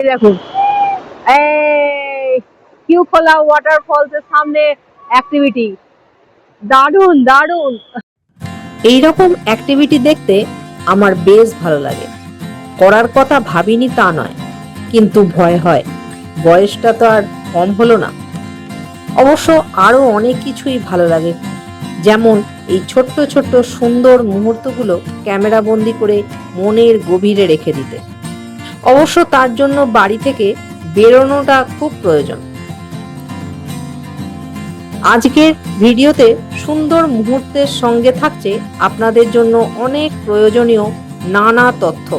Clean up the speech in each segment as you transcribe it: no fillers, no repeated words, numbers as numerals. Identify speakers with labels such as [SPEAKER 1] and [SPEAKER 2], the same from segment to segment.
[SPEAKER 1] দেখুন এই কিউখোলা ওয়াটারফলসের সামনে অ্যাক্টিভিটি, দারুণ দারুণ।
[SPEAKER 2] এইরকম অ্যাক্টিভিটি দেখতে আমার বেশ ভালো লাগে। করার কথা ভাবিনি তা নয়, কিন্তু ভয় হয়, বয়সটা তো আর কম হলো না। অবশ্য আরো অনেক কিছুই ভালো লাগে, যেমন এই ছোট্ট ছোট্ট সুন্দর মুহূর্তগুলো ক্যামেরা বন্দি করে মনের গভীরে রেখে দিতে। অবশ্য তার জন্য বাড়ি থেকে বেরোনোটা খুব প্রয়োজন। আজকের ভিডিওতে সুন্দর মুহূর্তের সঙ্গে থাকছে আপনাদের জন্য অনেক প্রয়োজনীয় নানা তথ্য,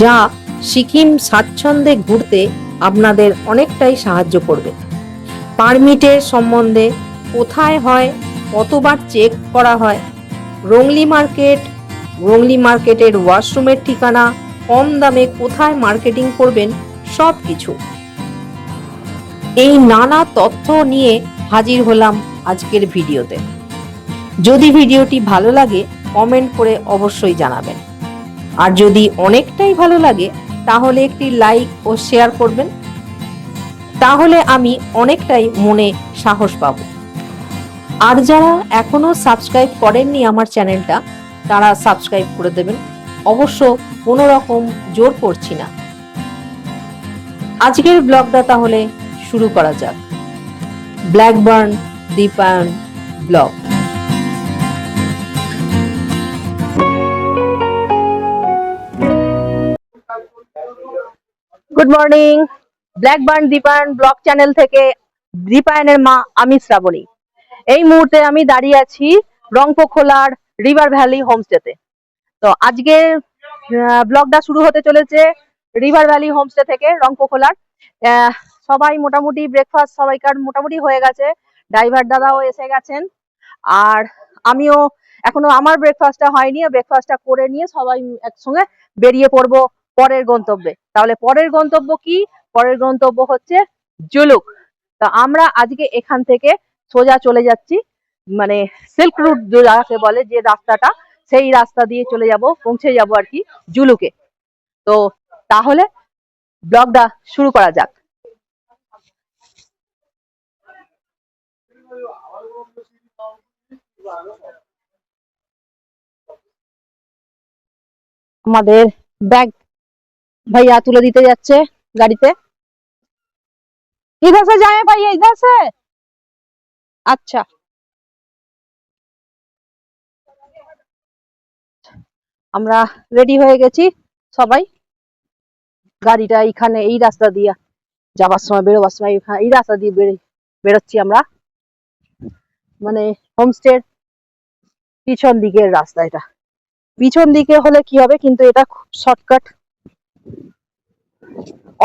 [SPEAKER 2] যা সিকিম স্বাচ্ছন্দ্যে ঘুরতে আপনাদের অনেকটাই সাহায্য করবে। পারমিটের সম্বন্ধে, কোথায় হয়, কতবার চেক করা হয়, রংলি মার্কেটের ওয়াশরুমের ঠিকানা, কম দামে কোথায় মার্কেটিং করবেন, সব কিছু। এই নানা তথ্য নিয়ে হাজির হলাম আজকের ভিডিওতে। যদি ভিডিওটি ভালো লাগে কমেন্ট করে অবশ্যই জানাবেন, আর যদি অনেকটাই ভালো লাগে তাহলে একটি লাইক ও শেয়ার করবেন, তাহলে আমি অনেকটাই মনে সাহস পাব। আর যারা এখনো সাবস্ক্রাইব করেননি আমার চ্যানেলটা, তারা সাবস্ক্রাইব করে দেবেন। অবশ্য কোনো রকম জোর করছি না। আজকের ব্লগটা তাহলে শুরু করা যাক। Blackburn Dipayan blog.
[SPEAKER 1] Good morning, Blackburn Dipayan blog channel থেকে দীপায়নের মা আমি শ্রাবণী। এই মুহূর্তে আমি দাঁড়িয়ে আছি রংপুখোলার রিভার ভ্যালি হোমস্টেতে। তো আজকে ব্লগটা শুরু হতে চলেছে রিভার ভ্যালি হোমস্টে থেকে, রংপুখোলার। সবাই মোটামুটি ব্রেকফাস্ট সবাইকার মোটামুটি হয়ে গেছে, ড্রাইভার দাদাও এসে গেছেন, আর আমিও এখনো আমার ব্রেকফাস্টটা হয়নি। ব্রেকফাস্টটা করে নিয়ে সবাই একসঙ্গে বেরিয়ে পড়বো পরের গন্তব্যে। তাহলে পরের গন্তব্য কি? পরের গন্তব্য হচ্ছে জুলুক। তা আমরা আজকে এখান থেকে সোজা চলে যাচ্ছি, মানে সিল্ক রুট যাকে বলে, যে রাস্তাটা, সেই রাস্তা দিয়ে চলে যাব, পৌঁছে যাব আর কি জুলুকে। তো তাহলে ব্লগটা শুরু করা যাক। আমাদের ব্যাগ ভাইয়া তুলে দিতে যাচ্ছে গাড়িতে। इधर से जाए भैया, इधर से। আচ্ছা, আমরা রেডি হয়ে গেছি সবাই। গাড়িটা এইখানে, এই রাস্তা দিয়ে যাবার সময়, বেরোবার সময় এই রাস্তা দিয়ে বেরোচ্ছি আমরা, মানে হোমস্টের পিছন দিকের রাস্তা এটা। পিছন দিকে হলে কি হবে, কিন্তু এটা খুব শর্টকাট,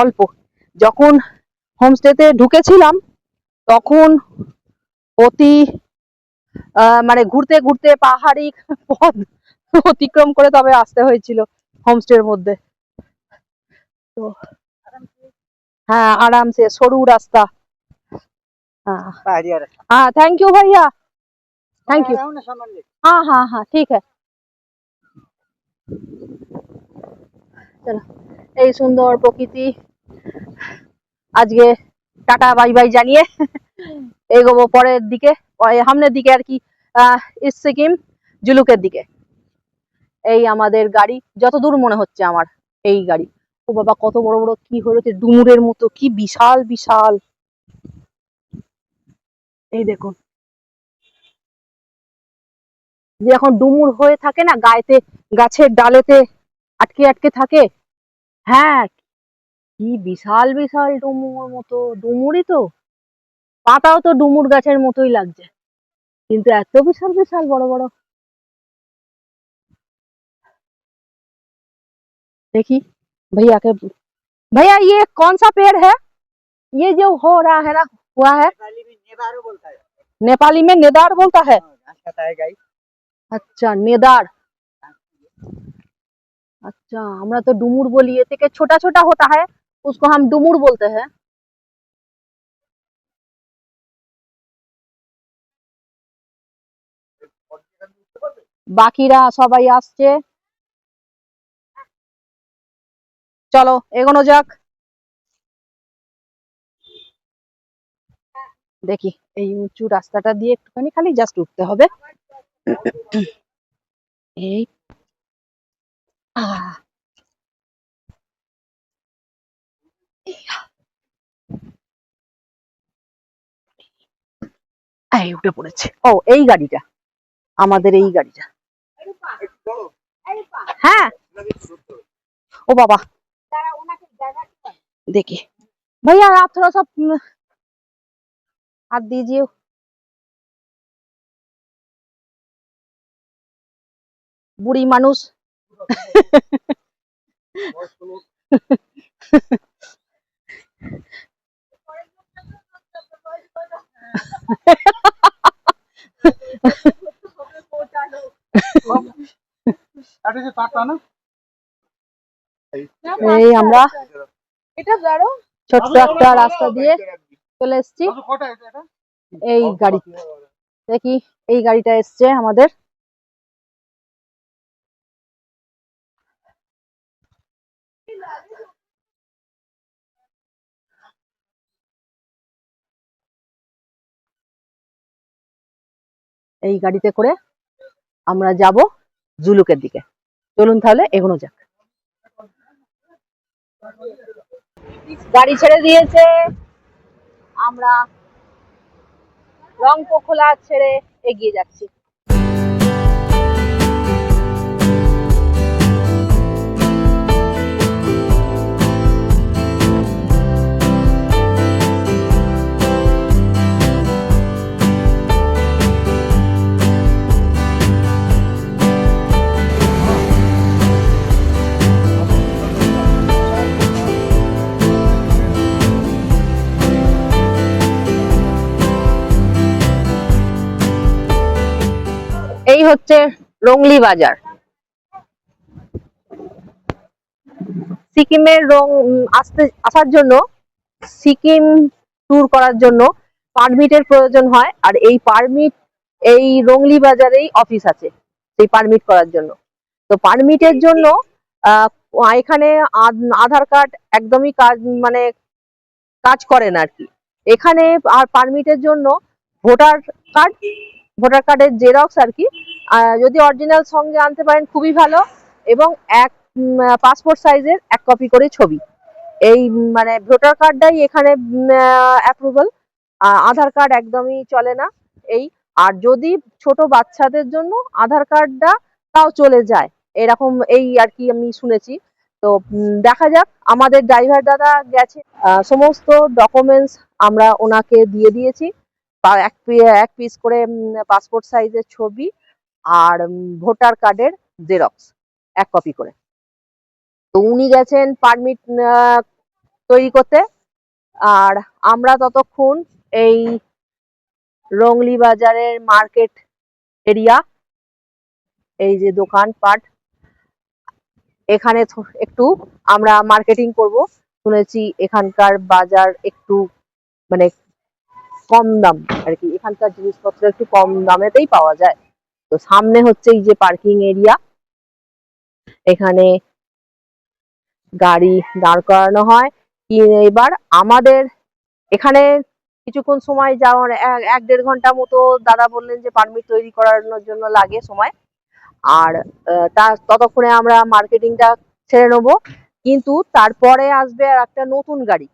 [SPEAKER 1] অল্প। যখন হোমস্টেতে ঢুকেছিলাম তখন অতি মানে ঘুরতে ঘুরতে পাহাড়ি পথ অতিক্রম করে তবে আসতে হয়েছিল হোমস্টের মধ্যে। তো হ্যাঁ, আরামসে সরু রাস্তা। हाँ थैंक यू भैया, थैंक यू। हाँ हाँ हाँ ठीक है, চলো। এই সুন্দর প্রকৃতি, আজকে টাটা বাই বাই জানিয়ে এগোবো পরের দিকে, সামনের দিকে আর কি, ইস্ট সিকিম জুলুকের দিকে। এই আমাদের গাড়ি, যতদূর মনে হচ্ছে আমার এই গাড়ি। ও বাবা, কত বড় বড় কি হয়েছে, ডুমুরের মতো, কি বিশাল বিশাল। এই দেখুন, যে এখন ডুমুর হয়ে থাকে না গায়েতে, গাছের ডালেতে আটকে আটকে থাকে। হ্যাঁ, কি বিশাল বিশাল ডুমুর মতো, ডুমুরই তো, পাতাও তো ডুমুর গাছের মতোই লাগছে, কিন্তু এত বিশাল বিশাল বড় বড়। देखी भैया के, भैया ये कौन सा पेड़ है, ये जो हो रहा है ना, हुआ है? नेपाली में नेदार बोलता है। अच्छा नेदार, अच्छा हमरा तो डुमुर बोली, ये के छोटा छोटा होता है उसको हम डुमुर बोलते हैं। বাকিরা সবাই আসছে, চলো এগোনো যাক। দেখি এই উঁচু রাস্তাটা দিয়ে একটুখানি খালি জাস্ট উঠতে হবে। এই আহ, এই উঠে পড়েছে। ও এই গাড়িটা, আমাদের এই গাড়িটা। হ্যাঁ, ও বাবা, দেখি भैया आप थोड़ा सा हाथ दीजिए। বুড়ি মানুষ। এই আমরা ছোট্ট একটা রাস্তা দিয়ে চলে এসেছি এই গাড়ি। দেখি এই গাড়িটা এসছে আমাদের। এই গাড়িতে করে আমরা যাব জুলুকের দিকে। চলুন তাহলে এগোনো যাক। গাড়ি ছেড়ে দিয়েছে, আমরা রংপুখোলা ছেড়ে এগিয়ে যাচ্ছি। এই হচ্ছে রংলি বাজার। সিকিমের আসার জন্য, সিকিম ট্যুর করার জন্য পারমিটের প্রয়োজন হয়, আর এই পারমিট এই রংলি বাজারেই অফিস আছে সেই পারমিট করার জন্য। তো পারমিটের জন্য আহ, এখানে আধার কার্ড একদমই কাজ মানে কাজ করে না আর কি এখানে। আর পারমিটের জন্য ভোটার কার্ড, ভোটার কার্ডের জেরক্স আর কি, যদি অরিজিনাল সঙ্গে আনতে পারেন খুবই ভালো, এবং এক পাসপোর্ট সাইজের এক কপি করে ছবি। এই মানে ভোটার কার্ডটাই এখানে অ্যাপ্রুভাল, আধার কার্ড একদমই চলে না। এই আর যদি ছোট বাচ্চাদের জন্য আধার কার্ডটা তাও চলে যায় এরকম, এই আর কি আমি শুনেছি। তো দেখা যাক, আমাদের ড্রাইভার দাদা গেছে, সমস্ত ডকুমেন্টস আমরা ওনাকে দিয়ে দিয়েছি। এক পিস করে পাসপোর্ট সাইজের ছবি আর ভোটার কার্ডের জেরক্স এক কপি করে। তো উনি গেছেন পারমিট তৈরি করতে, আর আমরা ততক্ষণ এই রংলি বাজারের মার্কেট এরিয়া, এই যে দোকানপাট, এখানে একটু আমরা মার্কেটিং করব। শুনেছি এখানকার বাজার একটু মানে কম দাম আর কি, এখানকার জিনিসপত্র একটু কম দামেতেই পাওয়া যায়। তো সামনে হচ্ছে এই যে পার্কিং এরিয়া, এখানে গাড়ি দাঁড় করানো হয়। এবার আমাদের এখানে কিছুক্ষণ সময় যাওয়ার 1-1.5 ঘন্টা মতো দাদা বললেন যে পারমিট তৈরি করানোর জন্য লাগে সময়। আর ততক্ষণে আমরা মার্কেটিংটা ছেড়ে নেবো। কিন্তু তারপরে আসবে আর একটা নতুন গাড়ি,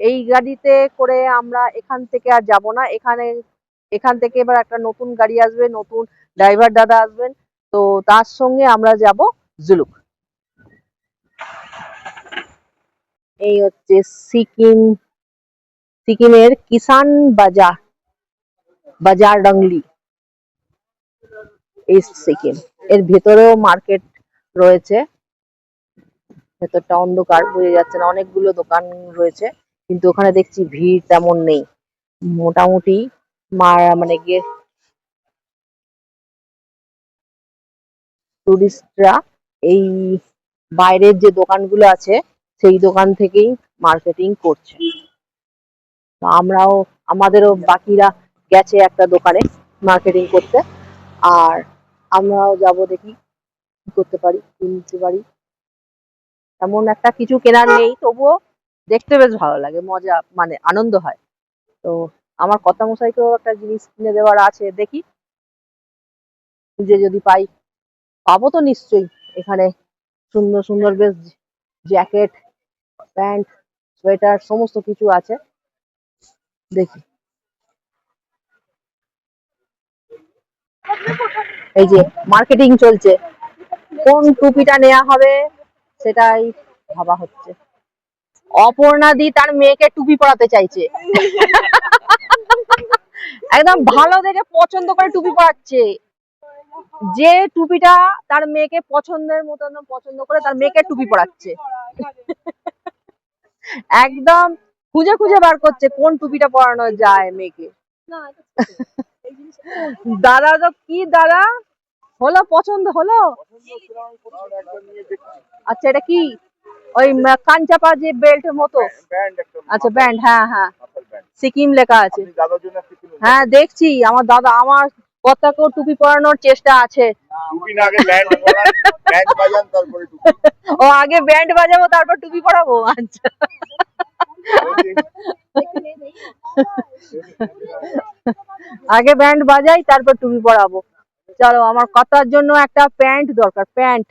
[SPEAKER 1] এই গাড়িতে করে আমরা এখান থেকে আর যাব না। এখান থেকে এবার একটা নতুন গাড়ি আসবে, নতুন ড্রাইভার দাদা আসবেন। তো তার সঙ্গে আমরা যাব জুলুক। এই হচ্ছে সিকিমের কিষান বাজার রংলি, এই সিকিম। এর ভেতরেও মার্কেট রয়েছে, ভেতরটা অন্ধকার বোঝা যাচ্ছে না, অনেকগুলো দোকান রয়েছে কিন্তু ওখানে দেখছি ভিড় তেমন নেই। মোটামুটি মানে গিয়ে টুরিস্টরা এই বাইরের যে দোকানগুলো আছে সেই দোকান থেকেই মার্কেটিং করছে। তো আমাদেরও বাকিরা গেছে একটা দোকানে মার্কেটিং করতে, আর আমরাও যাব, দেখি কি করতে পারি, কিনতে পারি। এমন একটা কিছু কেনার নেই, তবুও দেখতে বেশ ভালো লাগে, মজা মানে আনন্দ হয়। তো আমার কর্তামশাইকেও একটা জিনিস কিনে দেওয়ার আছে, দেখি খুঁজে যদি পাই। পাবো তো নিশ্চয়ই। এখানে সুন্দর সুন্দর বেশ জ্যাকেট, প্যান্ট, সোয়েটার সমস্ত কিছু আছে, দেখি। এই যে মার্কেটিং চলছে, কোন টুপিটা নেওয়া হবে সেটাই ভাবা হচ্ছে। অপর্ণা দি তার মেয়েকে টুপি পরাতে চাইছে, একদম ভালো দেখে পছন্দ করে টুপি পরাচ্ছে। যে টুপিটা তার মেয়েকে পছন্দের মতন পছন্দ করে তার মেয়েকে টুপি পরাচ্ছে, একদম খুঁজে খুঁজে বার করছে কোন টুপিটা পরানো যায় মেয়েকে। দাদা তো কি দাদা, হলো পছন্দ হলো? আচ্ছা এটা কি ওই কাঞ্চাপা যে বেল্টের মতো? আচ্ছা ব্যান্ড, হ্যাঁ হ্যাঁ, সিকিম লেখা আছে। হ্যাঁ দেখছি, আমার দাদা আমার কর্তাকেও টুপি পরানোর চেষ্টা আছে। ও আগে ব্যান্ড বাজাবো তারপর টুপি পরাবো, আচ্ছা। আগে ব্যান্ড বাজাই তারপর টুপি পরাবো। চলো, আমার কর্তার জন্য একটা প্যান্ট দরকার, প্যান্ট।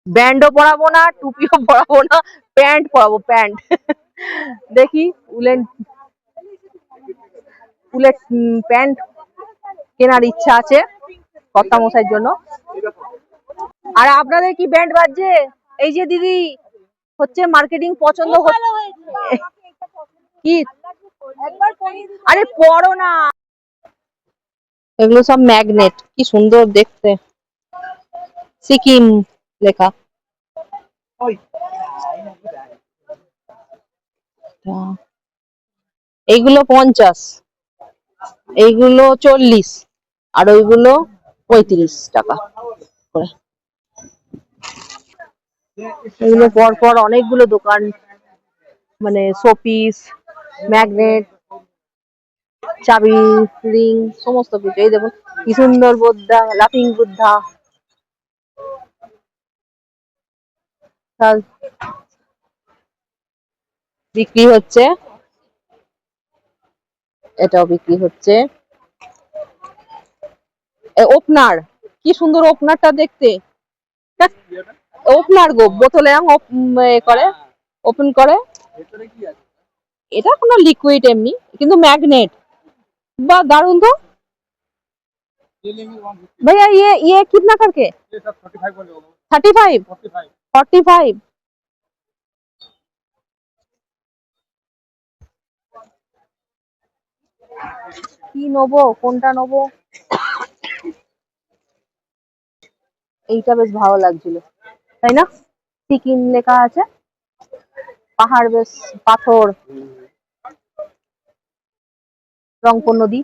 [SPEAKER 1] ব্যান্ডও পরাবো না, টুপিও পরাবো না, প্যান্ট পরাবো, প্যান্ট। দেখি উলেন উলের প্যান্ট কেনার ইচ্ছা আছে কর্তা মশাইয়ের জন্য। আর আপনাদের কি ব্যান্ড বাজছে? এই যে দিদি হচ্ছে মার্কেটিং পছন্দ কি? আরে পড়ো না, এগুলো সব ম্যাগনেট, কি সুন্দর দেখতে, সিকিম লেখা। এইগুলো 50, এইগুলো 40, আর ওইগুলো 35 টাকা করে। এগুলো পর পর অনেকগুলো দোকান, মানে শোপিস, ম্যাগনেট, চাবি, রিং, সমস্ত কিছু। এই দেখুন কি সুন্দর বুদ্ধা, লাফিং বুদ্ধা, সব বিক্রি হচ্ছে। এটাও বিক্রি হচ্ছে। ওপনার, কি সুন্দর ওপনারটা দেখতে, ওপনার গো, বোতলে করে ওপেন করে। এটা কোনো লিকুইড এমনি, কিন্তু ম্যাগনেট, বা দারুন তো। भैया ये कितना करके? 35, 45। কি নেবো, কোনটা নেবো? এইটা বেশ ভালো লাগছিল, তাই না? সিকিম লেখা আছে, পাহাড়, বেশ পাথর, রংপুর নদী।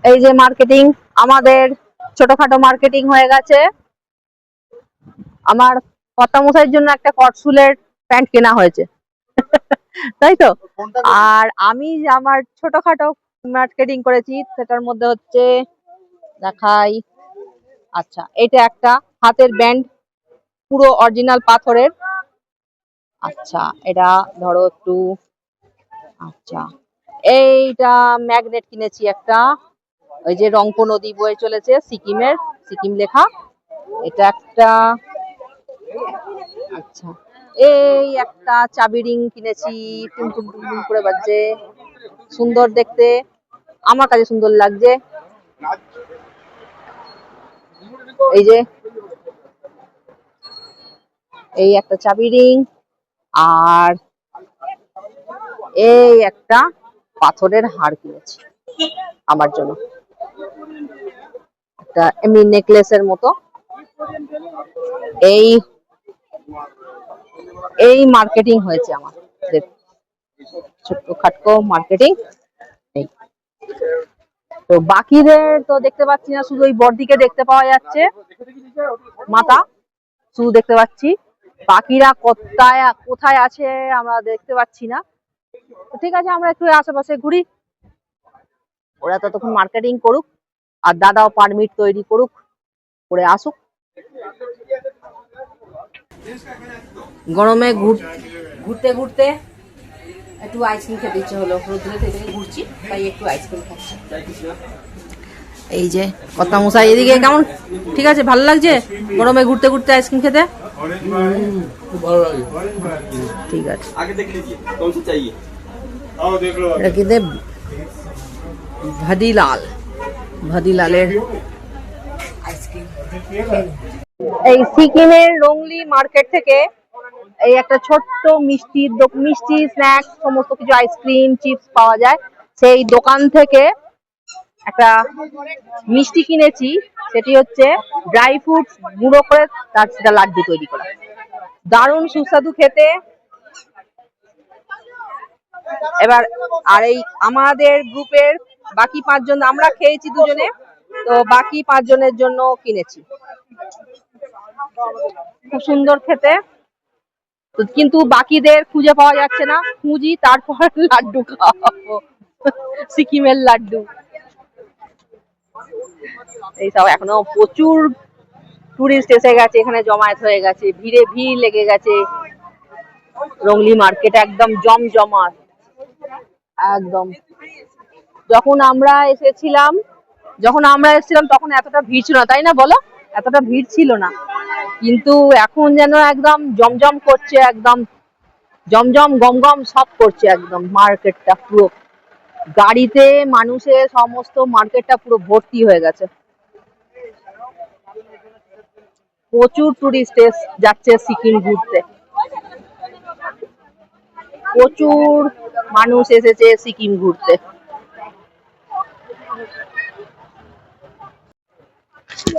[SPEAKER 1] এই যে মার্কেটিং, আমাদের ছোটখাটো মার্কেটিং হয়ে গেছে। আমার কর্তামশাইয়ের জন্য একটা কটসুলের প্যান্ট কেনা হয়েছে, তাই তো। আর আমি আমার ছোটখাটো মার্কেটিং করেছি, সেটার মধ্যে হচ্ছে দেখাই। আচ্ছা, এটা একটা হাতের ব্যান্ড, পুরো অরিজিনাল পাথরের। আচ্ছা এটা ধরো একটু, আচ্ছা এইটা ম্যাগনেট কিনেছি একটা, ওই যে রংপুর নদী বয়ে চলেছে, সিকিমের, সিকিম লেখা। এটা একটা, আচ্ছা এই একটা চাবি রিং কিনেছি, টুম টুম টুম টুম করে বাজছে, সুন্দর দেখতে, আমার কাছে সুন্দর লাগছে। এই যে এই একটা চাবি রিং, আর এই একটা পাথরের হার কিনেছি আমার জন্য, একটা এমনি নেকলেসের মতো। এই এই মার্কেটিং হয়েছে আমার, ছোট্ট খাট্টো মার্কেটিং। তো বাকিদের তো দেখতে পাচ্ছি না, শুধু ওই বড়দিকে দেখতে পাওয়া যাচ্ছে, মাথা শুধু দেখতে পাচ্ছি, বাকিরা কোথায় কোথায় আছে আমরা দেখতে পাচ্ছি না। তো ঠিক আছে, আমরা একটু আশেপাশে ঘুরি, ওরা ততক্ষণ মার্কেটিং করুক, আর দাদাও পারমিট তৈরি করুক, করে আসুক। গরমে
[SPEAKER 2] ঘুরতে ঘুরতে একটু আইসক্রিম খেতে ইচ্ছে হলো, রোদ্রে থেকে ঘুরছি তাই একটু আইসক্রিম খাচ্ছি। এই যে কর্তা মশাই এদিকে কেমন, ঠিক আছে, ভালো লাগছে গরমে ঘুরতে ঘুরতে আইসক্রিম খেতে? ঠিক আছে, এটা খেতে ভাদিলালের আইসক্রিম।
[SPEAKER 1] এই সিকিমের রংলি মার্কেট থেকে এই একটা ছোট্ট মিষ্টি স্ন্যাক্স সমস্ত কিছু আইসক্রিম চিপস পাওয়া যায়। সেই দোকান থেকে একটা মিষ্টি কিনেছি, সেটি হচ্ছে ড্রাই ফ্রুটস গুঁড়ো করে তার সেটা লাড্ডু তৈরি করা, দারুণ সুস্বাদু খেতে। এবার আর এই আমাদের গ্রুপের বাকি 5 জন, আমরা খেয়েছি 2 জনে, তো বাকি 5 জনের জন্য কিনেছি। খুব সুন্দর খেতে, কিন্তু বাকিদের খুঁজে পাওয়া যাচ্ছে না, খুঁজি তারপর লাড্ডু খাওয়াবো, সিকিমের লাড্ডু। এইসব এখনো প্রচুর টুরিস্ট এসে গেছে, এখানে জমায়েত হয়ে গেছে, ভিড় লেগে গেছে। রংলি মার্কেট একদম জমজমাট একদম। যখন আমরা এসেছিলাম তখন এতটা ভিড় ছিল না, তাই না বলো? এতটা ভিড় ছিল না, কিন্তু এখন যেন একদম জমজম করছে, একদম জমজম গমগম সব করছে, একদম মার্কেটটা পুরো গাড়িতে মানুষে সমস্ত মার্কেটটা পুরো ভর্তি হয়ে গেছে। প্রচুর টুরিস্ট যাচ্ছে সিকিম ঘুরতে, প্রচুর মানুষ এসেছে সিকিম ঘুরতে।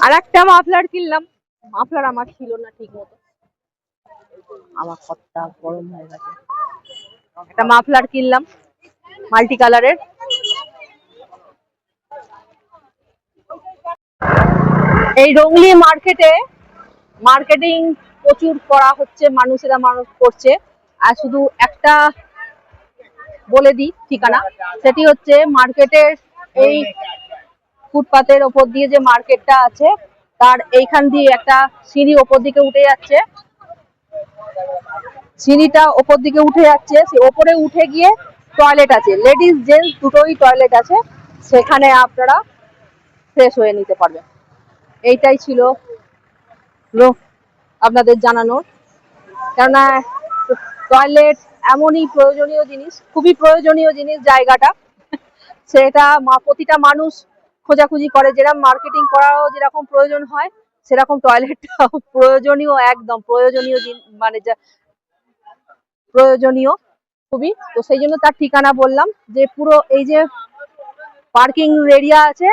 [SPEAKER 1] আর একটা মাফলার কিনলাম, মাফলার আমার ছিল না ঠিক মতো, আমার কতটা গরম হয়ে গেছে। একটা মাফলার কিনলাম মাল্টি কালারের। এই রংলি মার্কেটে মার্কেটিং প্রচুর করা হচ্ছে, মানুষেরা করছে। আর শুধু একটা বলে দিই ঠিকানা, সেটি হচ্ছে মার্কেটের এই ফুটপাতের ওপর দিয়ে যে মার্কেটটা আছে তার এইখান দিয়ে একটা সিঁড়ি ওপর দিকে উঠে যাচ্ছে, সিঁড়িটা ওপর দিকে উঠে যাচ্ছে, সে ওপরে উঠে গিয়ে টয়লেট আছে, লেডিস জেন্টস দুটোই টয়লেট আছে, সেখানে আপনারা ফ্রেশ হয়ে নিতে পারবেন। এইটাই ছিল আপনাদের জানানোর, কেননা টয়লেট এমনই প্রয়োজনীয় জিনিস, খুবই প্রয়োজনীয় জিনিস জায়গাটা, সেটা প্রতিটা মানুষ খোঁজাখুঁজি করে, যেরকম মার্কেটিং করারও যেরকম প্রয়োজন হয় সেরকম টয়লেটটাও প্রয়োজনীয়, একদম প্রয়োজনীয়, মানে প্রয়োজনীয় খুবই। তো সেই জন্য তার ঠিকানা বললাম, যে পুরো এই যে পার্কিং এরিয়া আছে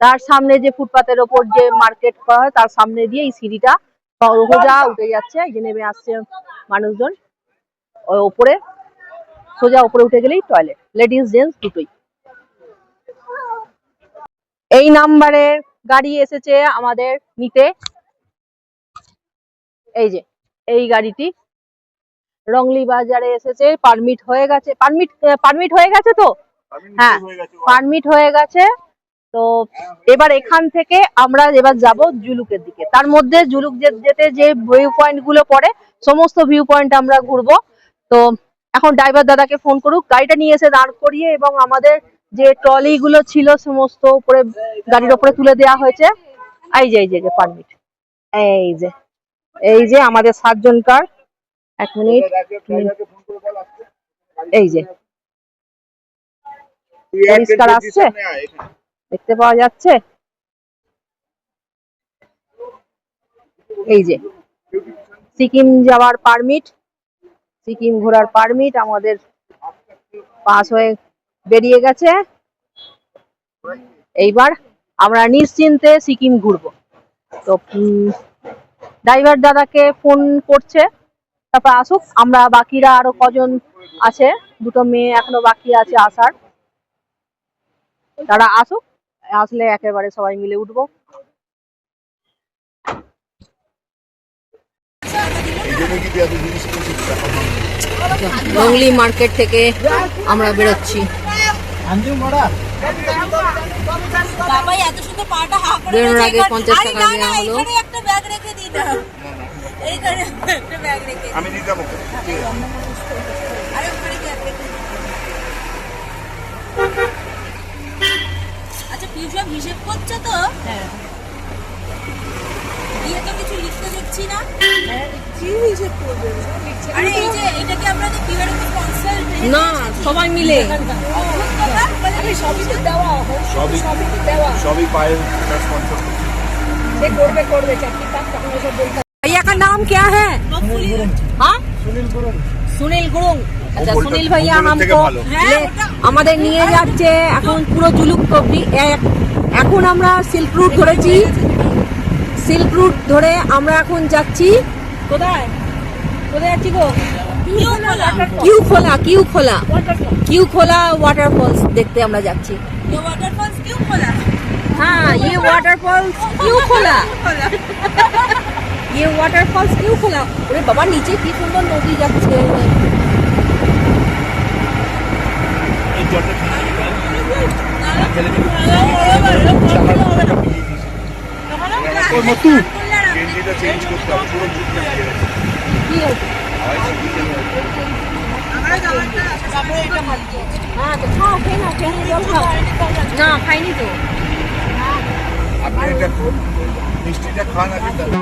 [SPEAKER 1] তার সামনে যে ফুটপাতের ওপর যে মার্কেট করা হয় তার সামনে দিয়ে এই সিঁড়িটা সোজা উঠে যাচ্ছে, এই যে নেমে আসছে মানুষজন, ওই ওপরে সোজা উপরে উঠে গেলেই টয়লেট, লেডিস জেন্টস দুটোই। এই নাম্বারের গাড়ি এসেছে আমাদের নিতে, এই যে এই গাড়িটি রংলি বাজারে এসেছে, পারমিট হয়ে গেছে, পারমিট হয়ে গেছে তো, হ্যাঁ পারমিট হয়ে গেছে। তো এবার এখান থেকে আমরা এবার যাব জুলুকের দিকে, তার মধ্যে জুলুক যেতে যে ভিউ পয়েন্ট গুলো পড়ে সমস্ত ভিউ পয়েন্ট আমরা ঘুরবো। তো এখন ড্রাইভার দাদাকে ফোন করুক, গাড়িটা নিয়ে এসে দাঁড় করিয়ে, এবং আমাদের যে ট্রলি গুলো ছিল সমস্ত উপরে গাড়ির উপরে তুলে দেওয়া হয়েছে। এই যে পারমিট, এই যে আমাদের 7 জনকার, 1 মিনিট, এই যে পরিষ্কার আসছে, দেখতে পাওয়া যাচ্ছে, এই যে সিকিম যাওয়ার পারমিট, সিকিম ঘোরার পারমিট আমাদের পাস হয়ে বেরিয়ে গেছে। এইবার আমরা নিশ্চিন্তে সিকিম ঘুরবো। তো ড্রাইভার দাদাকে ফোন করছে, তারপর আসুক, আমরা বাকিরা আরো কজন আছে, 2টো মেয়ে এখনো বাকি আছে আসার, তারা আসুক, আসলে একেবারে সবাই মিলে উঠবো। রংলি মার্কেট থেকে আমরা বেরোচ্ছি, বেরোনোর আগে 50 টাকা দেওয়া হলো।
[SPEAKER 3] আচ্ছা পিউষব হিসেব করছো তো?
[SPEAKER 1] হ্যাঁ
[SPEAKER 3] দিয়ে তো কিছু লিখতে দেখছি না।
[SPEAKER 1] কি হিসেব করবে?
[SPEAKER 3] আরে এই যে এটা কি আমরা কিভাবে স্পন্সর
[SPEAKER 1] না সবাই মিলে
[SPEAKER 3] আরে সবই তো দেওয়া
[SPEAKER 4] সবই
[SPEAKER 3] তো দেওয়া
[SPEAKER 4] সবই পায়ের স্পন্সর
[SPEAKER 3] সে করবে চাকরি কাজ তখন এসব বলতে
[SPEAKER 1] भैया का नाम क्या है? हाँ
[SPEAKER 4] সুনীল গুরুং
[SPEAKER 1] আচ্ছা
[SPEAKER 4] ও বলতো
[SPEAKER 1] সুনীল ভাইয়া
[SPEAKER 4] ওগুলোর থেকে
[SPEAKER 1] हमको
[SPEAKER 4] ভালো।
[SPEAKER 1] আমাদের নিয়ে যাচ্ছে এখন পুরো জুলুক অব্দি। এখন আমরা সিল্ক রুট ধরেছি, সিল্ক রুট ধরে আমরা এখন যাচ্ছি কোথায় কোথায় যাচ্ছি গো? কিউ খোলা ওয়াটারফলস দেখতে আমরা যাচ্ছি।
[SPEAKER 3] ये वाटरफॉल्स क्यों खोला?
[SPEAKER 1] हाँ ये वाटरफॉल्स क्यों खोला? ये वाटरफॉल्स क्यों खोला? अरे बाबा नीचे की सुंदर नदी যাচ্ছে।
[SPEAKER 4] এই জলটা ওর মতো গেঞ্জিটা চেঞ্জ করতে হবে পুরো জুটটা দিয়ে গেছে
[SPEAKER 1] কি হয়েছে? হ্যাঁ তো খাও খেয়ে নাও জল খাও। না খাইনি তো।
[SPEAKER 4] আপনি এটা মিষ্টিটা খান আগে তাহলে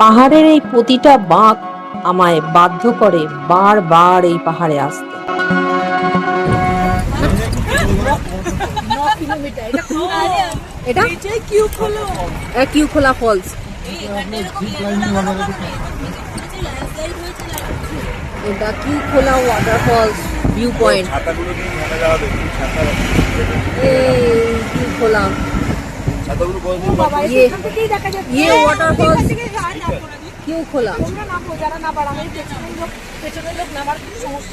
[SPEAKER 2] পাহাড়ের এই প্রতিটা বাঁক আমায় বাধ্য করে বারবার এই পাহাড়ে আসতে।
[SPEAKER 1] এটা
[SPEAKER 3] क्यों खोलो?
[SPEAKER 1] কিউ খোলা ফলস। এটা কিউ খোলা ওয়াটারফলস ভিউ পয়েন্ট।
[SPEAKER 4] ছাতাগুলো নিয়ে ঘাটা যাওয়া দেখুন ছাতা
[SPEAKER 1] এই কিউ খোলা
[SPEAKER 4] ছাতাগুলো বড়
[SPEAKER 1] ये ये वाटरफॉल्स क्यों खोला?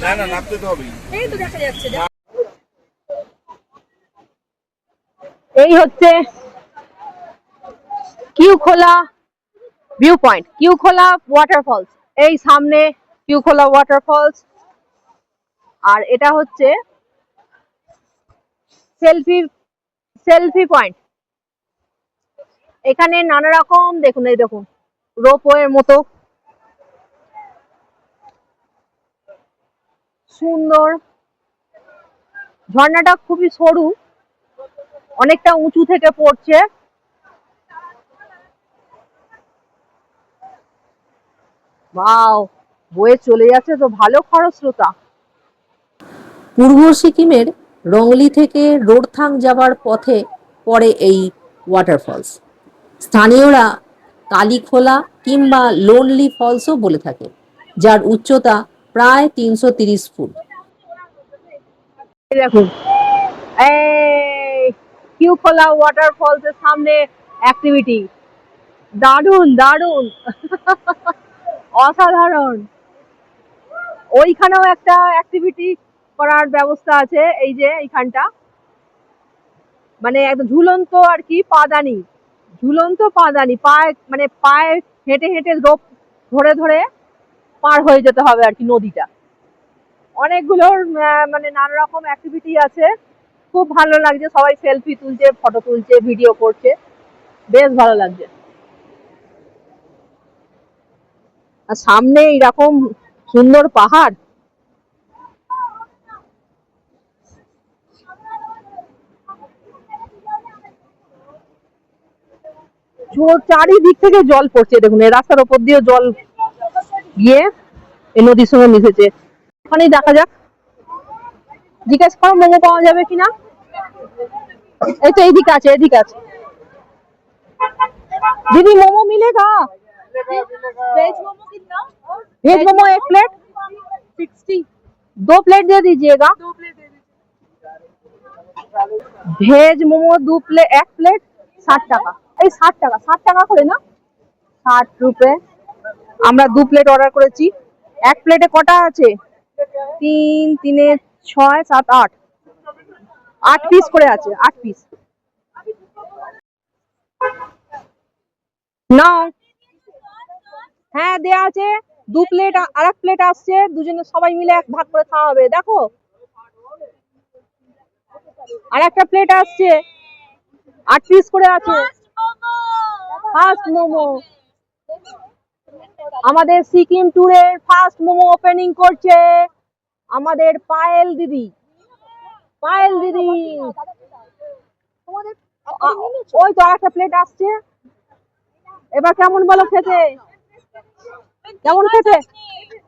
[SPEAKER 4] না না নামতে তো হবেই
[SPEAKER 1] এই হচ্ছে কিউ খোলা ভিউ পয়েন্ট, কিউ খোলা ওয়াটারফলস। এই সামনে কিউ খোলা ওয়াটারফলস, আর এটা হচ্ছে সেলফি পয়েন্ট। এখানে নানা রকম দেখুন, এই দেখুন রোপওয়ের মতো সুন্দর। ঝর্ণাটা খুবই সরু, অনেকটা উঁচু থেকে পড়ছে। ওয়াও, বয়ে চলে যাচ্ছে তো ভালো খরস্রোতা।
[SPEAKER 2] পূর্ব সিকিমের রংলি থেকে রোরথাং যাবার পথে পড়ে এই ওয়াটারফলস। স্থানীয়রা কালীখোলা কিংবা লোনলি ফলসও বলে থাকে, যার উচ্চতা প্রায় 330 ফুট।
[SPEAKER 1] এই দেখুন এই কিউ খোলা ওয়াটারফলস এর সামনে অ্যাক্টিভিটি, দারুণ দারুণ অসাধারণ। ওইখানেও একটা অ্যাক্টিভিটি করার ব্যবস্থা আছে, এই যে এইখানটা মানে একদম ঝুলন্ত আর কি পাদানি, ঝুলন্ত পাদানি পায়ে মানে পায়ে হেঁটে হেঁটে রোপ ধরে ধরে পার হয়ে যেতে হবে আর কি নদীটা। অনেকগুলোর মানে নানা রকম অ্যাক্টিভিটি আছে, খুব ভালো লাগছে। সবাই সেলফি তুলছে, ফটো তুলছে, ভিডিও করছে, বেশ ভালো লাগছে। আর সামনে এরকম সুন্দর পাহাড়, চারিদিক থেকে জল পড়ছে। দেখুন এই রাস্তার ওপর দিয়ে জল গিয়ে এই নদীর সঙ্গে মিশেছে। ওখানেই দেখা যাক, জিজ্ঞেস করো মোমো পাওয়া যাবে কিনা। এই তো এইদিকে আছে, এদিকে আছে। दीदी मोमो मिलेगा?
[SPEAKER 3] वेज मोमो कितना?
[SPEAKER 1] Veg momo 1 plate 60। 2 प्लेट दे दीजिएगा।
[SPEAKER 3] 2 प्लेट दे दीजिए।
[SPEAKER 1] ভেজ মোমো 1 প্লেট 60 টাকা। এই 60 টাকা, 60 টাকা করে না? 60 रुपए। আমরা 2 প্লেট অর্ডার করেছি। এক প্লেটে কটা আছে? 3 3 6 7 8 8 পিস করে আছে, 8 পিস। নাও। হ্যাঁ দেয়া আছে। 2 প্লেট আর এক প্লেট আসছে, দুজনে সবাই মিলে এক ভাগ করে খাওয়া হবে। দেখো আর একটা প্লেট আসছে, 8 পিস করে আছে। ফার্স্ট মোমো। আমাদের সিকিম ট্যুরের ফার্স্ট মোমো ওপেনিং করছে আমাদের পায়েল দিদি। পায়েল দিদি ওই তো আর একটা প্লেট আসছে। এবার কেমন বলো খেতে? কেমন খেতে?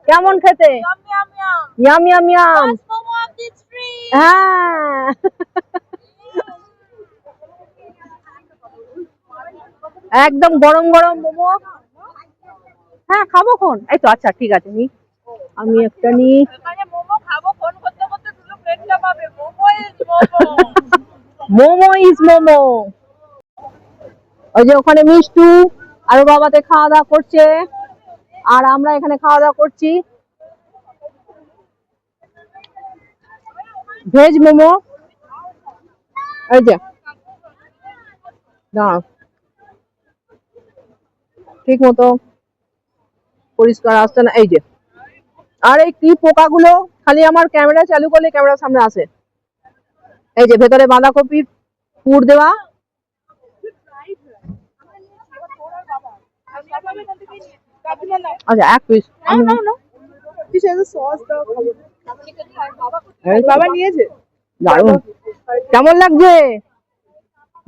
[SPEAKER 1] কেমন খেতে? Yam yam yam. হ্যাঁ একদম গরম গরম মোমো। হ্যাঁ খাবো খন, এই তো আচ্ছা ঠিক আছে নি, আমি একটা নি। মোমো ইজ মোমো। ওই যে ওখানে মিষ্টু আর ওর বাবাতে খাওয়া দাওয়া করছে, আর আমরা এখানে খাওয়া দাওয়া করছি। ভেজ মোমো। এই যে দাঁড়াও, ঠিক মতো পরিষ্কার আসছে না। এই যে, আর এই কি পোকাগুলো, খালি আমার ক্যামেরা চালু করলে ক্যামেরার সামনে আসে। এই যে ভেতরে বাঁধাকপির পুর দেওয়া। আচ্ছা এক পিস। বাবা নিয়েছে। দারুন, কেমন লাগছে?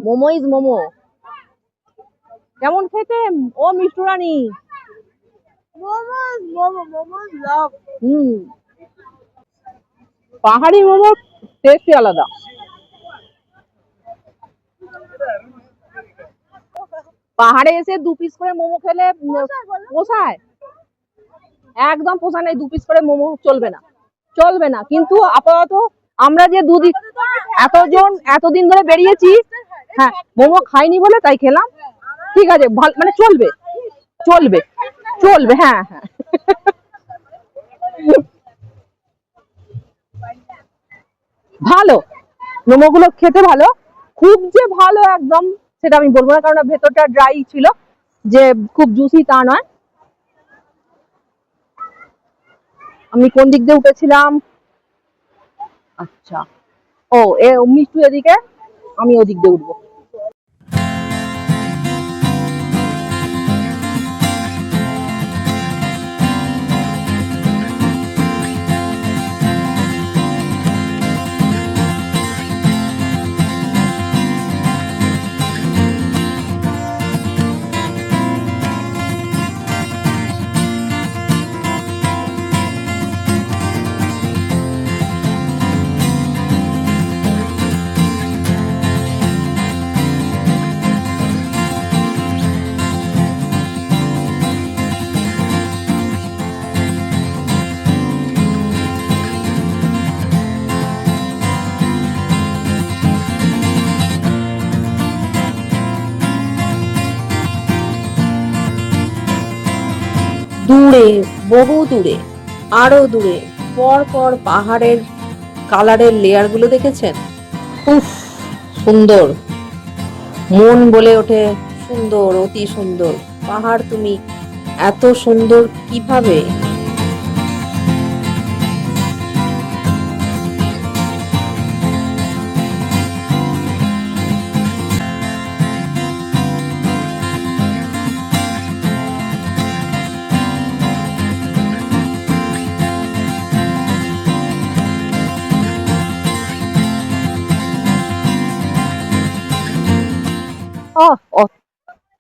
[SPEAKER 1] মোমো ইজ মোমো। কেমন খেতে ও মিষ্টু রানী? পাহাড়ি মোমো টেস্টই আলাদা। পাহাড়ে এসে 2 পিস করে মোমো খেলে পোষায়? একদম পোষায় নাই, 2 পিস করে মোমো চলবে না, চলবে না। কিন্তু আপাতত আমরা যে দুদিন এতদিন ধরে বেরিয়েছি, হ্যাঁ মোমো খাইনি বলে তাই খেলাম। ঠিক আছে, মানে চলবে চলবে চলবে। হ্যাঁ হ্যাঁ ভালো, মোমোগুলো খেতে ভালো। খুব যে ভালো একদম সেটা আমি বলবো না, কারণ ভেতরটা ড্রাই ছিল, যে খুব জুসি তা নয়। আমি কোন দিক দিয়ে উঠেছিলাম? আচ্ছা, ও মিষ্টু এদিকে, আমি ওদিক দিয়ে উঠবো।
[SPEAKER 2] দূরে, বহু দূরে, আরো দূরে পর পর পাহাড়ের কালারের লেয়ার গুলো দেখেছেন? উফ সুন্দর, মন বলে ওঠে সুন্দর, অতি সুন্দর। পাহাড় তুমি এত সুন্দর কিভাবে?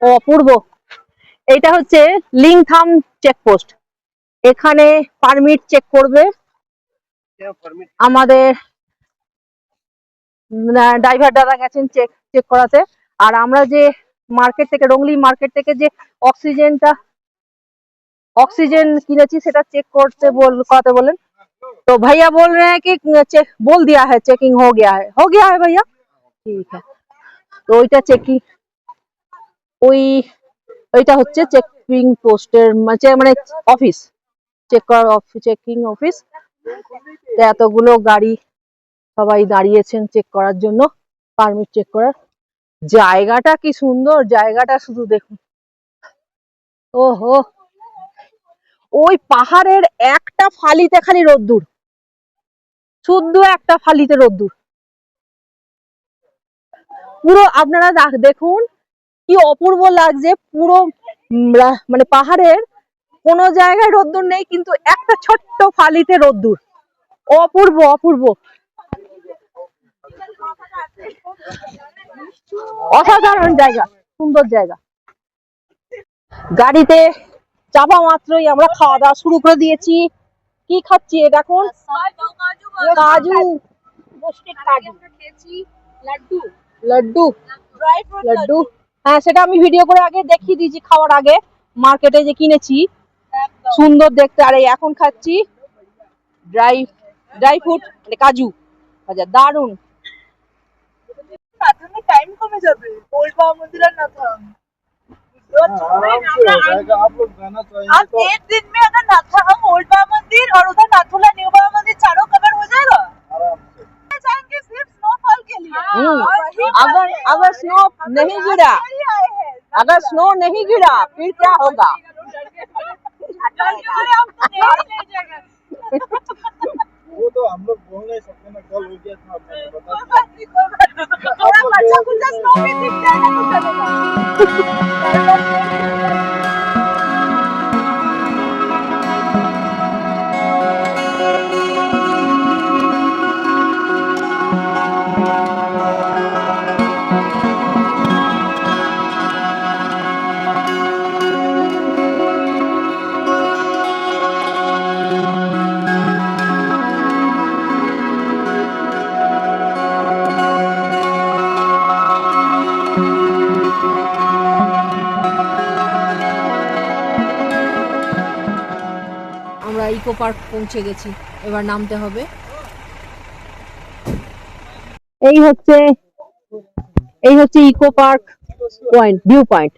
[SPEAKER 1] অপূর্ব। এটা হচ্ছে লিংথাম চেকপোস্ট। এখানে পারমিট চেক করবে আমাদের ড্রাইভার দাদা গেছেন চেক চেক করাতে। আর আমরা যে মার্কেট থেকে, রংলি মার্কেট থেকে যে ऑक्सीजन किनेছি সেটা চেক করতে कराते बोलें। तो भैया बोल रहे हैं कि चेक बोल दिया है, चेकिंग हो गया है भैया। ठीक है, तो ওইটা চেকিং, ওইটা হচ্ছে চেক চেকিং পোস্টের মানে অফিস, চেকিং অফিস। এতগুলো গাড়ি সবাই দাঁড়িয়েছেন চেক করার জন্য, পারমিট চেক করার। জায়গাটা কি সুন্দর, জায়গাটা শুধু দেখুন। ওহো, ওই পাহাড়ের একটা ফালিতে খালি রোদ্দুর, শুদ্ধ একটা ফালিতে রোদ্দুর। পুরো আপনারা দেখুন কি অপূর্ব লাগছে পুরো, মানে পাহাড়ের কোনো জায়গায় রোদ্দুর নেই, কিন্তু একটা ছোট্ট ফালিতে রোদ্দুর। অপূর্ব অপূর্ব, অসাধারণ জায়গা, সুন্দর জায়গা। গাড়িতে চাপা মাত্রই আমরা খাওয়া দাওয়া শুরু করে দিয়েছি। কি খাচ্ছি এটা? এখন কাজু,
[SPEAKER 3] লাড্ডু,
[SPEAKER 1] লাড্ডু,
[SPEAKER 3] ড্রাই ফ্রুট
[SPEAKER 1] লাড্ডু। হ্যাঁ, সেটা আমি ভিডিও করে আগে দেখিয়ে দিয়েছি খাওয়ার আগে, মার্কেটে যে কিনেছি, সুন্দর দেখতে। আর এই এখন খাচ্ছি ড্রাই ফ্রুট, কাজু। আচ্ছা, দারুন।
[SPEAKER 3] নাথামে টাইম কমে যাবে, ওল্ড বাবা मंदिर আর नाथम।
[SPEAKER 4] आप लोग जाना चाहिए
[SPEAKER 3] अब
[SPEAKER 4] तो
[SPEAKER 3] एक दिन में अगर नाथम, ओल्ड बाबा मंदिर और उधर नाथुला न्यू बाबा मंदिर चारों कवर हो जाएगा।
[SPEAKER 4] आराम से
[SPEAKER 3] जाएंगे सिर्फ स्नोफॉल के लिए।
[SPEAKER 1] अगर स्नो नहीं गिरा, अगर स्नो नहीं गिरा फिर क्या होगा?
[SPEAKER 4] वो तो हम लोग बोल नहीं सकते ना, कल हो गया था आपने बता
[SPEAKER 3] थोड़ा बच्चा कुछ स्नो भी दिख जाएगा तो चलेगा।
[SPEAKER 2] আমরা ইকো পার্ক পৌঁছে গেছি, এবার নামতে হবে।
[SPEAKER 1] এই হচ্ছে eco park point, view point.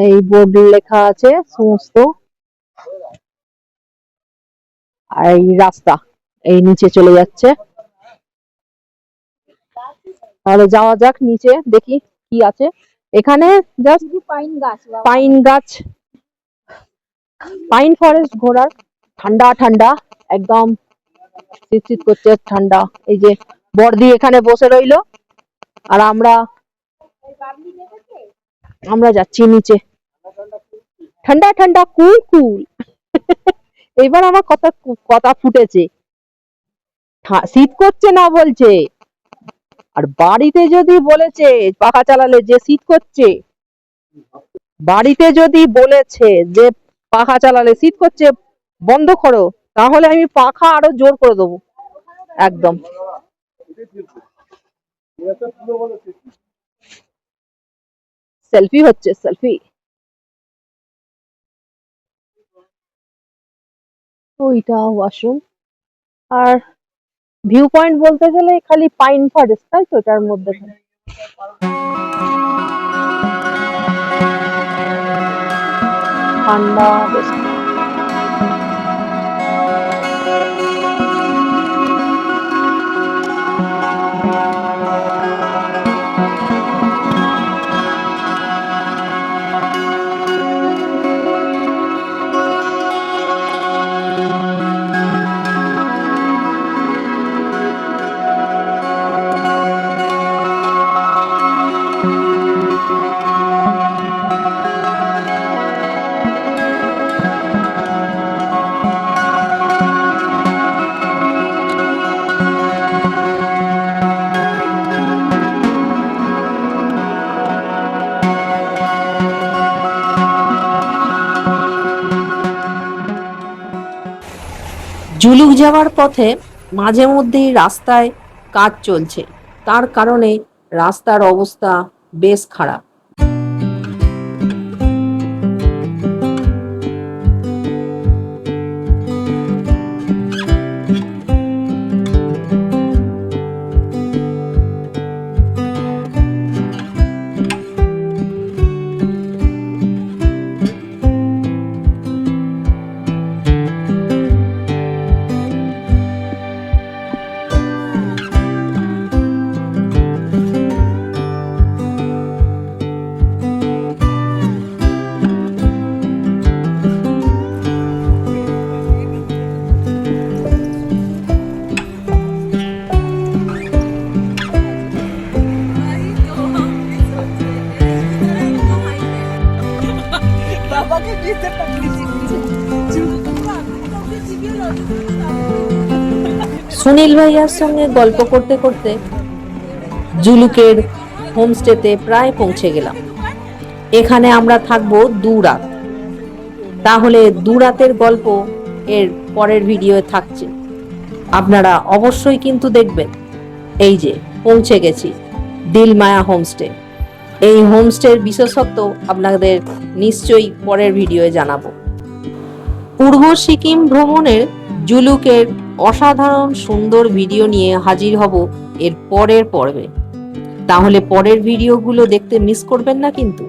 [SPEAKER 1] এই বোর্ড লেখা আছে সমস্ত। আর এই রাস্তা এই নিচে চলে যাচ্ছে। তাহলে যাওয়া যাক নিচে, দেখি কি আছে এখানে। জাস্ট পাইন গাছ, পাইন ফরেস্ট ঘোরার। ঠান্ডা ঠান্ডা একদম, শীত করছে, ঠান্ডা। এই যে বর্দি এখানে বসে রইলো, আর আমরা যাচ্ছি নিচে। ঠান্ডা ঠান্ডা, কুল কুল। এবার আমার কথা ফুটেছে। শীত করছে না বলছে, আর বাড়িতে যদি বলেছে পাখা চালালে যে শীত করছে, বাড়িতে যদি বলেছে যে পাখা চালালে শীত করছে বন্ধ করো, তাহলে আমি পাখা আরো জোর করে দেবো একদম। সেলফি হচ্ছে, সেলফি। ওইটা ওয়াশরুম। আর ভিউ পয়েন্ট বলতে গেলে খালি পাইন ফরেস্ট, তাই তো? এটার মধ্যে ঠান্ডা বেশ।
[SPEAKER 2] জুলুক যাওয়ার পথে মাঝে মধ্যেই রাস্তায় কাজ চলছে, তার কারণে রাস্তার অবস্থা বেশ খারাপ।
[SPEAKER 3] যেতে পারি
[SPEAKER 2] সুনীল ভাইয়ার সঙ্গে গল্প করতে করতে জুলুকের হোমস্টেতে প্রায় পৌঁছে গেলাম। এখানে আমরা থাকবো 2 রাত। তাহলে 2 রাতের গল্প এর পরের ভিডিওয়ে থাকছে, আপনারা অবশ্যই কিন্তু দেখবেন। এই যে পৌঁছে গেছি দিলমায়া হোমস্টে। এই হোমস্টের বিশেষত্ব আপনাদের নিশ্চয়ই পরের ভিডিওয়ে জানাবো। পূর্ব সিকিম ভ্রমণের জুলুকের অসাধারণ সুন্দর ভিডিও নিয়ে হাজির হব এর পরের পর্বে। তাহলে পরের ভিডিওগুলো দেখতে মিস করবেন না কিন্তু।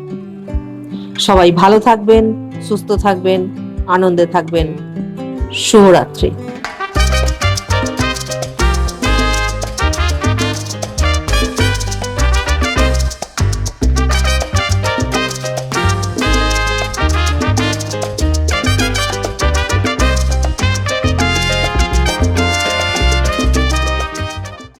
[SPEAKER 2] সবাই ভালো থাকবেন, সুস্থ থাকবেন, আনন্দে থাকবেন। শুভরাত্রি।